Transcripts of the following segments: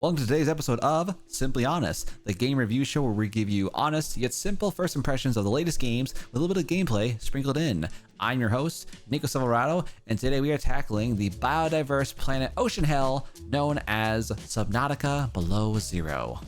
Welcome to today's episode of Simply Honest, the game review show where we give you honest yet simple first impressions of the latest games with a little bit of gameplay sprinkled in. I'm your host, Nico Silverado, and today we are tackling the biodiverse planet Ocean Hell known as Subnautica Below Zero.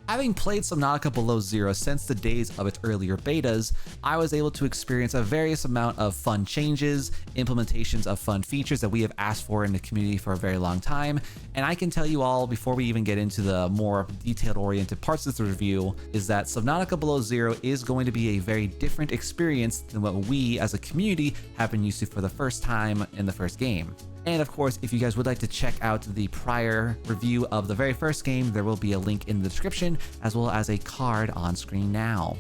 Having played Subnautica Below Zero since the days of its earlier betas, I was able to experience a various amount of fun changes, implementations of fun features that we have asked for in the community for a very long time, and I can tell you all, before we even get into the more detailed-oriented parts of this review, is that Subnautica Below Zero is going to be a very different experience than what we as a community have been used to for the first time in the first game. And of course, if you guys would like to check out the prior review of the very first game, there will be a link in the description, as well as a card on screen now.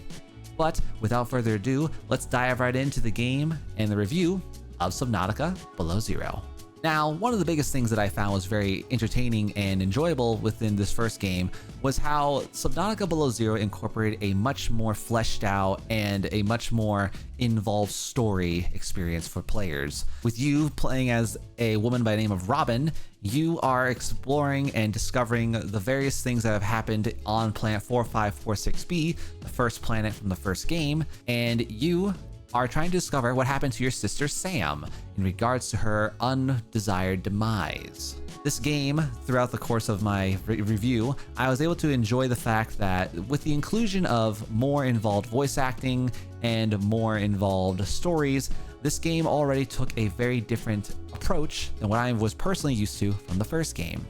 But without further ado, let's dive right into the game and the review of Subnautica Below Zero. Now, one of the biggest things that I found was very entertaining and enjoyable within this first game was how Subnautica Below Zero incorporated a much more fleshed out and a much more involved story experience for players. With you playing as a woman by the name of Robin, you are exploring and discovering the various things that have happened on planet 4546b, the first planet from the first game, and you are trying to discover what happened to your sister Sam in regards to her undesired demise. This game, throughout the course of my review, I was able to enjoy the fact that with the inclusion of more involved voice acting and more involved stories, this game already took a very different approach than what I was personally used to from the first game.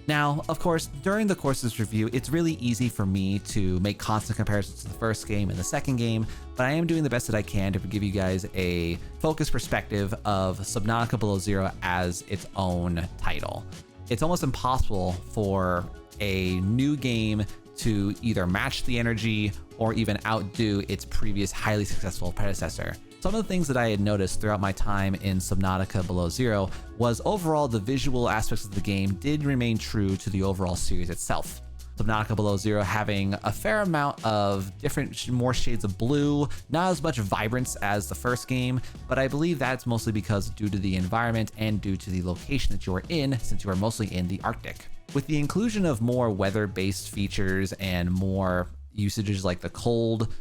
Now, of course, during the course of this review, it's really easy for me to make constant comparisons to the first game and the second game, but I am doing the best that I can to give you guys a focused perspective of Subnautica Below Zero as its own title. It's almost impossible for a new game to either match the energy or even outdo its previous highly successful predecessor. Some of the things that I had noticed throughout my time in Subnautica Below Zero was overall the visual aspects of the game did remain true to the overall series itself. Subnautica Below Zero having a fair amount of different, more shades of blue, not as much vibrance as the first game, but I believe that's mostly because due to the environment and due to the location that you're in, since you are mostly in the Arctic. With the inclusion of more weather-based features and more usages like the cold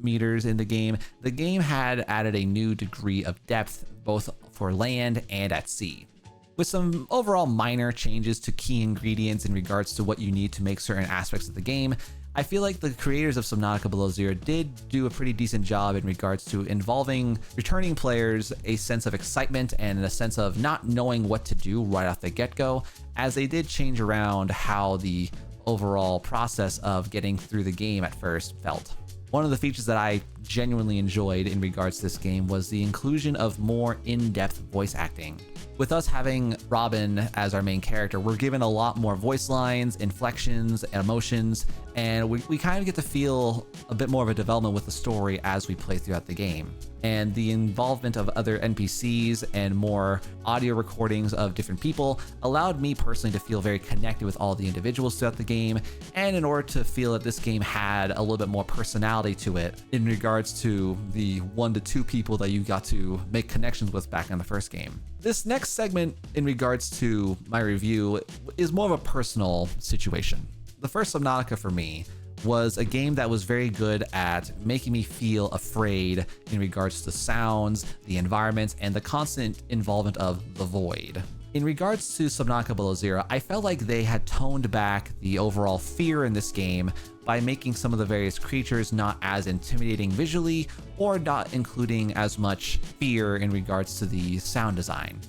meters in the game had added a new degree of depth both for land and at sea. With some overall minor changes to key ingredients in regards to what you need to make certain aspects of the game, I feel like the creators of Subnautica Below Zero did do a pretty decent job in regards to involving returning players a sense of excitement and a sense of not knowing what to do right off the get-go, as they did change around how the overall process of getting through the game at first felt. One of the features that I genuinely enjoyed in regards to this game was the inclusion of more in-depth voice acting. With us having Robin as our main character, we're given a lot more voice lines, inflections, and emotions, and we kind of get to feel a bit more of a development with the story as we play throughout the game. And the involvement of other NPCs and more audio recordings of different people allowed me personally to feel very connected with all the individuals throughout the game, and in order to feel that this game had a little bit more personality to it in regards to the 1 to 2 people that you got to make connections with back in the first game. This next segment in regards to my review is more of a personal situation. The first Subnautica for me was a game that was very good at making me feel afraid in regards to the sounds, the environment, and the constant involvement of the void. In regards to Subnautica Below Zero, I felt like they had toned back the overall fear in this game by making some of the various creatures not as intimidating visually or not including as much fear in regards to the sound design.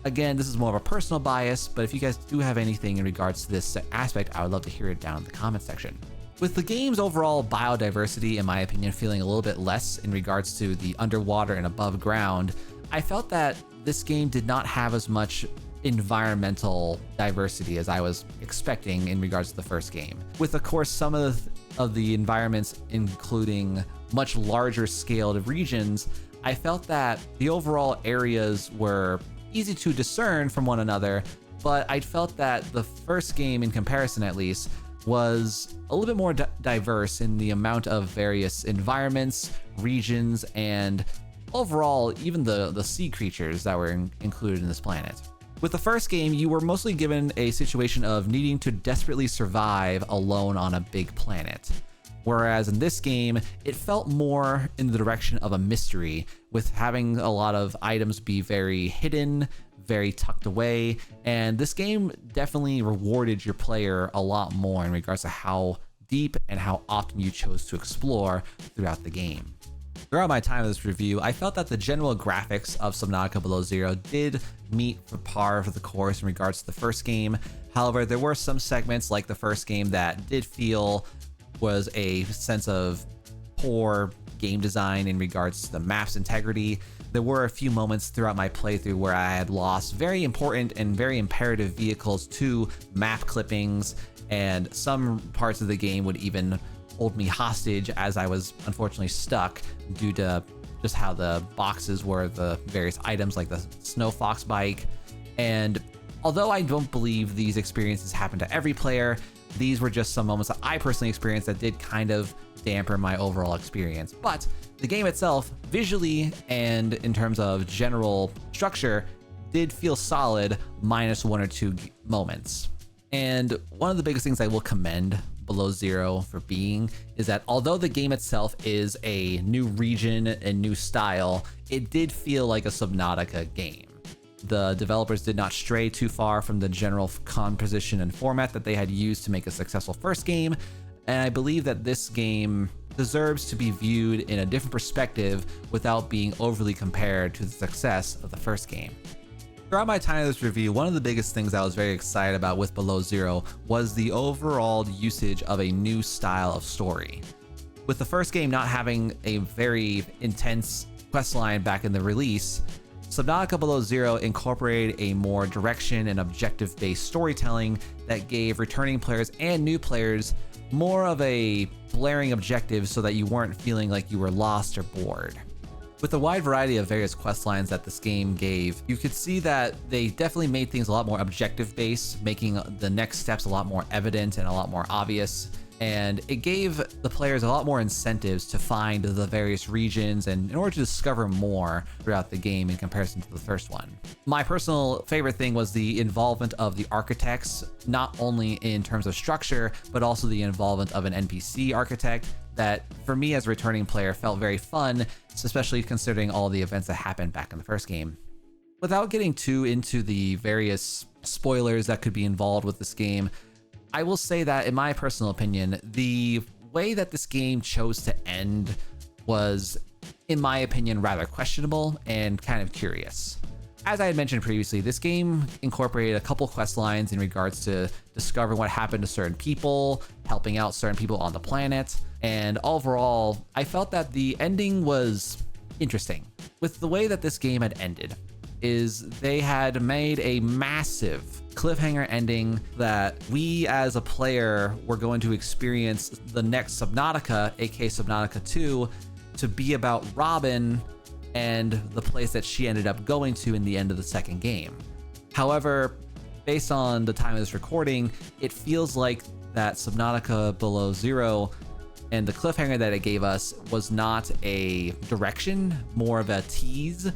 Again, this is more of a personal bias, but if you guys do have anything in regards to this aspect, I would love to hear it down in the comment section. With the game's overall biodiversity, in my opinion, feeling a little bit less in regards to the underwater and above ground, I felt that this game did not have as much environmental diversity as I was expecting in regards to the first game. With, of course, some of the environments including much larger scaled regions, I felt that the overall areas were easy to discern from one another, but I felt that the first game, in comparison at least, was a little bit more diverse in the amount of various environments, regions, and overall even the sea creatures that were included in this planet. With the first game, you were mostly given a situation of needing to desperately survive alone on a big planet. Whereas in this game, it felt more in the direction of a mystery, with having a lot of items be very hidden, very tucked away, and this game definitely rewarded your player a lot more in regards to how deep and how often you chose to explore throughout the game. Throughout my time of this review, I felt that the general graphics of Subnautica Below Zero did meet for par for the course in regards to the first game. However, there were some segments like the first game that did feel was a sense of poor game design in regards to the map's integrity. There were a few moments throughout my playthrough where I had lost very important and very imperative vehicles to map clippings, and some parts of the game would even hold me hostage as I was unfortunately stuck due to just how the boxes were, the various items like the Snow Fox bike. And although I don't believe these experiences happen to every player, these were just some moments that I personally experienced that did kind of dampen my overall experience. But the game itself, visually and in terms of general structure, did feel solid minus one or two moments. And one of the biggest things I will commend Below Zero for being is that although the game itself is a new region and new style, it did feel like a Subnautica game. The developers did not stray too far from the general composition and format that they had used to make a successful first game, and I believe that this game deserves to be viewed in a different perspective without being overly compared to the success of the first game. Throughout my time of this review, one of the biggest things I was very excited about with Below Zero was the overall usage of a new style of story. With the first game not having a very intense questline back in the release, Subnautica Below Zero incorporated a more direction and objective-based storytelling that gave returning players and new players more of a blaring objective so that you weren't feeling like you were lost or bored. With the wide variety of various quest lines that this game gave, you could see that they definitely made things a lot more objective-based, making the next steps a lot more evident and a lot more obvious. And it gave the players a lot more incentives to find the various regions and in order to discover more throughout the game in comparison to the first one. My personal favorite thing was the involvement of the architects, not only in terms of structure, but also the involvement of an NPC architect that, for me as a returning player, felt very fun, especially considering all the events that happened back in the first game. Without getting too into the various spoilers that could be involved with this game, I will say that, in my personal opinion, the way that this game chose to end was, in my opinion, rather questionable and kind of curious. As I had mentioned previously, this game incorporated a couple quest lines in regards to discovering what happened to certain people, helping out certain people on the planet, and overall, I felt that the ending was interesting. With the way that this game had ended, is they had made a massive cliffhanger ending that we as a player were going to experience the next Subnautica, aka Subnautica 2, to be about Robin and the place that she ended up going to in the end of the second game. However, based on the time of this recording, it feels like that Subnautica Below Zero and the cliffhanger that it gave us was not a direction, more of a tease.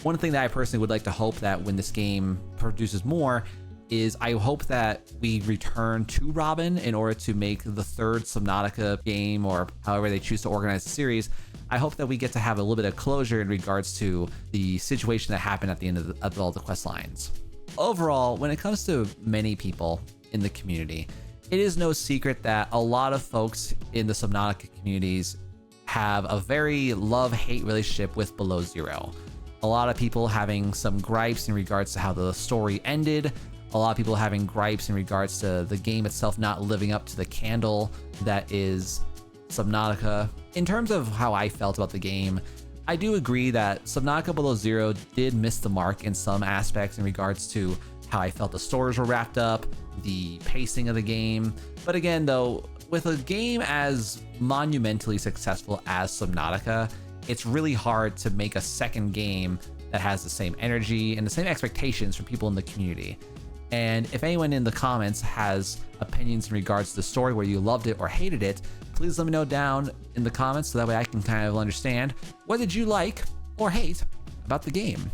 One thing that I personally would like to hope that when this game produces more is I hope that we return to Robin in order to make the third Subnautica game, or however they choose to organize the series. I hope that we get to have a little bit of closure in regards to the situation that happened at the end of all the quest lines. Overall, when it comes to many people in the community, it is no secret that a lot of folks in the Subnautica communities have a very love-hate relationship with Below Zero. A lot of people having some gripes in regards to how the story ended, a lot of people having gripes in regards to the game itself not living up to the candle that is Subnautica. In terms of how I felt about the game, I do agree that Subnautica Below Zero did miss the mark in some aspects in regards to how I felt the stories were wrapped up, the pacing of the game. But again, though, with a game as monumentally successful as Subnautica, it's really hard to make a second game that has the same energy and the same expectations from people in the community. And if anyone in the comments has opinions in regards to the story, where you loved it or hated it, please let me know down in the comments so that way I can kind of understand what did you like or hate about the game.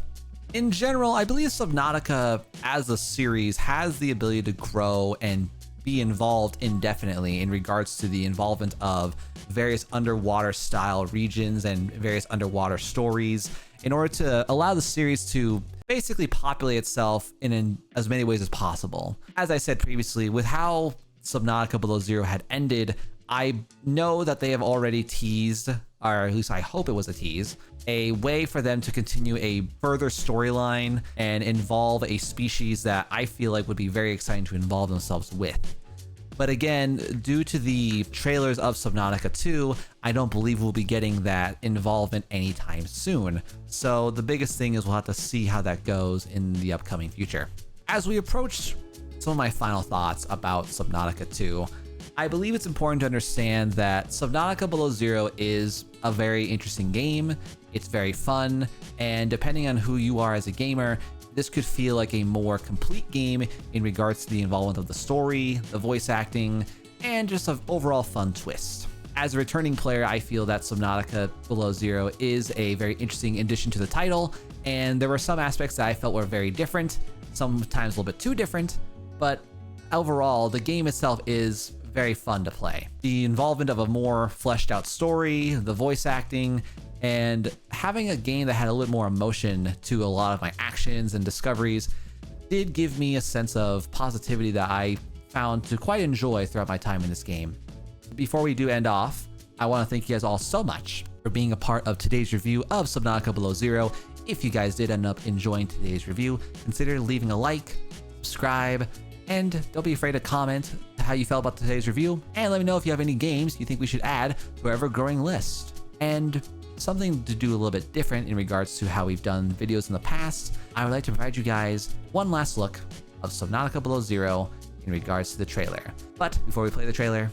In general, I believe Subnautica as a series has the ability to grow and be involved indefinitely in regards to the involvement of various underwater style regions and various underwater stories in order to allow the series to basically populate itself in as many ways as possible. As I said previously, with how Subnautica Below Zero had ended, I know that they have already teased, or at least I hope it was a tease, a way for them to continue a further storyline and involve a species that I feel like would be very exciting to involve themselves with. But again, due to the trailers of Subnautica 2, I don't believe we'll be getting that involvement anytime soon. So the biggest thing is we'll have to see how that goes in the upcoming future. As we approach some of my final thoughts about Subnautica 2, I believe it's important to understand that Subnautica Below Zero is a very interesting game. It's very fun, and depending on who you are as a gamer, this could feel like a more complete game in regards to the involvement of the story, the voice acting, and just an overall fun twist. As a returning player, I feel that Subnautica Below Zero is a very interesting addition to the title, and there were some aspects that I felt were very different, sometimes a little bit too different, but overall, the game itself is very fun to play. The involvement of a more fleshed out story, the voice acting, and having a game that had a little more emotion to a lot of my actions and discoveries did give me a sense of positivity that I found to quite enjoy throughout my time in this game. Before we do end off, I want to thank you guys all so much for being a part of today's review of Subnautica Below Zero. If you guys did end up enjoying today's review, consider leaving a like, subscribe, and don't be afraid to comment how you felt about today's review, and let me know if you have any games you think we should add to our ever-growing list. And something to do a little bit different in regards to how we've done videos in the past, I would like to provide you guys one last look of Subnautica Below Zero in regards to the trailer. But before we play the trailer,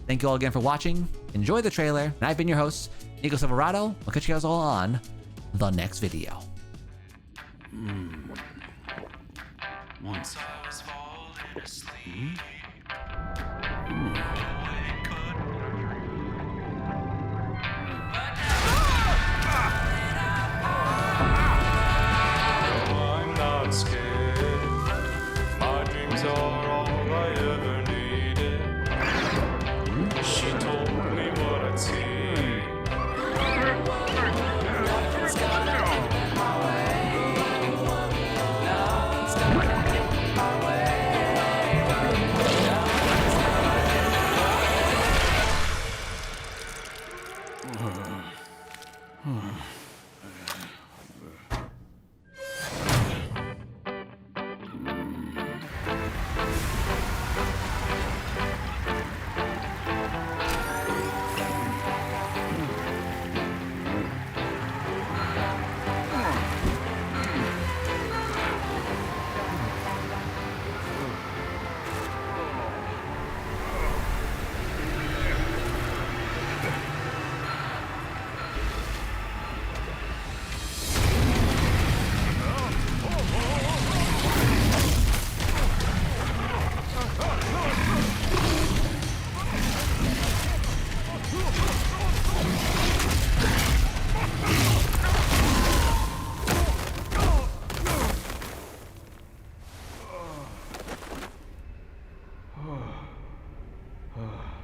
thank you all again for watching, enjoy the trailer, and I've been your host, Nico Silverado. I'll catch you guys all on the next video. Once I was falling asleep. I'm not scared. My dreams are all I ever needed. She told me what I'd see. Oh.